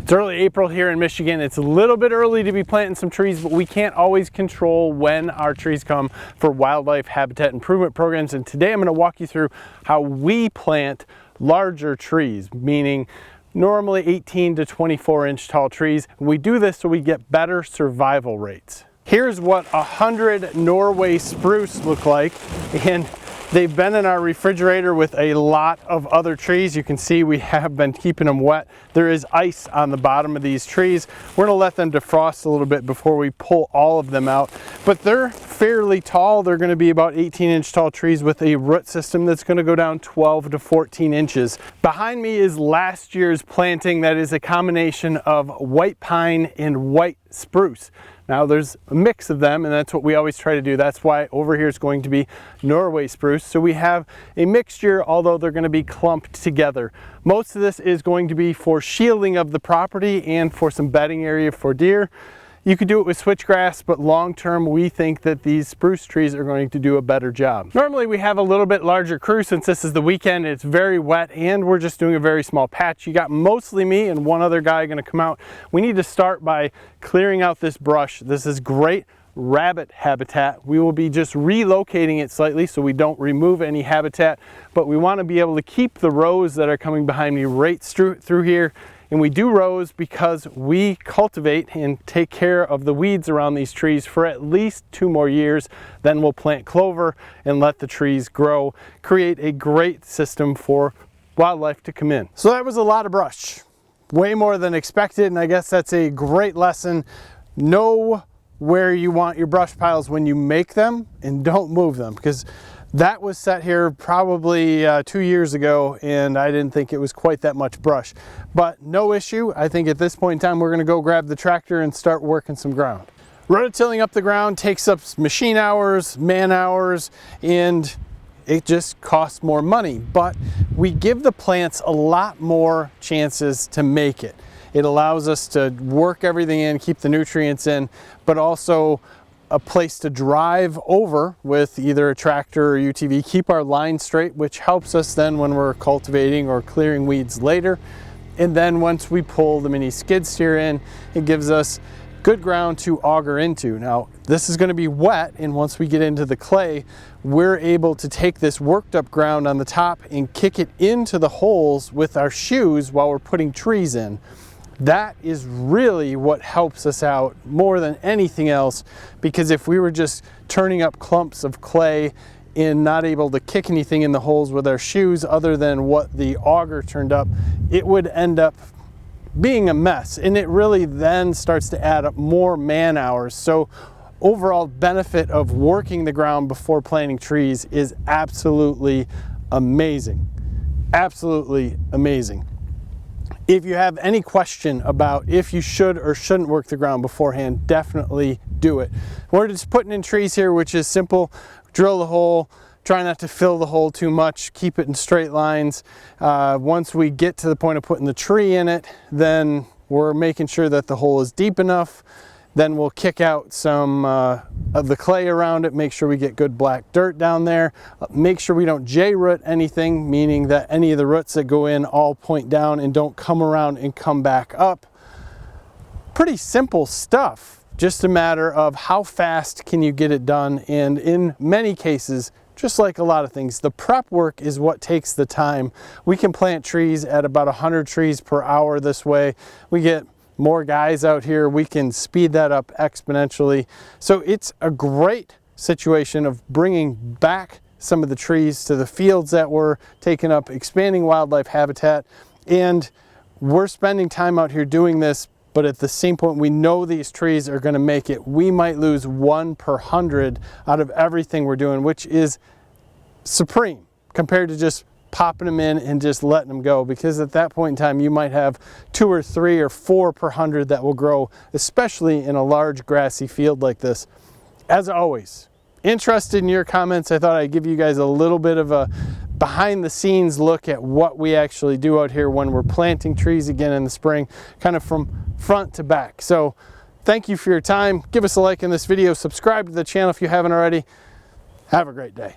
It's early April here in Michigan. It's a little bit early to be planting some trees, but we can't always control when our trees come for wildlife habitat improvement programs. And today I'm going to walk you through how we plant larger trees, meaning normally 18 to 24 inch tall trees. We do this so we get better survival rates. Here's what 100 Norway spruce look like, and they've been in our refrigerator with a lot of other trees. You can see we have been keeping them wet. There is ice on the bottom of these trees. We're gonna let them defrost a little bit before we pull all of them out. But they're fairly tall. They're gonna be about 18 inch tall trees with a root system that's gonna go down 12 to 14 inches. Behind me is last year's planting that is a combination of white pine and white spruce. Now there's a mix of them, and that's what we always try to do. That's why over here is going to be Norway spruce. So we have a mixture, although they're going to be clumped together. Most of this is going to be for shielding of the property and for some bedding area for deer. You could do it with switchgrass, but long term we think that these spruce trees are going to do a better job. Normally we have a little bit larger crew since this is the weekend. It's very wet and we're just doing a very small patch. You got mostly me and one other guy going to come out. We need to start by clearing out this brush. This is great rabbit habitat. We will be just relocating it slightly so we don't remove any habitat, but we want to be able to keep the rows that are coming behind me right through here. And we do rows because we cultivate and take care of the weeds around these trees for at least 2 more years. Then we'll plant clover and let the trees grow, create a great system for wildlife to come in. So that was a lot of brush, way more than expected, and I guess that's a great lesson. Know where you want your brush piles when you make them and don't move them, because that was set here probably 2 years ago and I didn't think it was quite that much brush. But no issue. I think at this point in time we're going to go grab the tractor and start working some ground. Rototilling up the ground takes up machine hours, man hours, and it just costs more money. But we give the plants a lot more chances to make it. It allows us to work everything in, keep the nutrients in, but also a place to drive over with either a tractor or UTV, keep our line straight, which helps us then when we're cultivating or clearing weeds later. And then once we pull the mini skid steer in, it gives us good ground to auger into. Now this is going to be wet, and once we get into the clay, we're able to take this worked up ground on the top and kick it into the holes with our shoes while we're putting trees in. That is really what helps us out more than anything else, because if we were just turning up clumps of clay and not able to kick anything in the holes with our shoes other than what the auger turned up, it would end up being a mess, and it really then starts to add up more man hours. So overall benefit of working the ground before planting trees is absolutely amazing. Absolutely amazing. If you have any question about if you should or shouldn't work the ground beforehand, definitely do it. We're just putting in trees here, which is simple. Drill the hole, try not to fill the hole too much, keep it in straight lines. Once we get to the point of putting the tree in it, then we're making sure that the hole is deep enough. Then we'll kick out some of the clay around it, make sure we get good black dirt down there. Make sure we don't J-root anything, meaning that any of the roots that go in all point down and don't come around and come back up. Pretty simple stuff, just a matter of how fast can you get it done, and in many cases, just like a lot of things, the prep work is what takes the time. We can plant trees at about 100 trees per hour this way. We get more guys out here, we can speed that up exponentially. So it's a great situation of bringing back some of the trees to the fields that were taken up, expanding wildlife habitat, and we're spending time out here doing this, but at the same point we know these trees are going to make it. We might lose 1 per 100 out of everything we're doing, which is supreme compared to just popping them in and just letting them go, because at that point in time you might have 2 or 3 or 4 per 100 that will grow, especially in a large grassy field like this. As always, interested in your comments. I thought I'd give you guys a little bit of a behind the scenes look at what we actually do out here when we're planting trees again in the spring, kind of from front to back. So thank you for your time. Give us a like in this video, subscribe to the channel if you haven't already. Have a great day.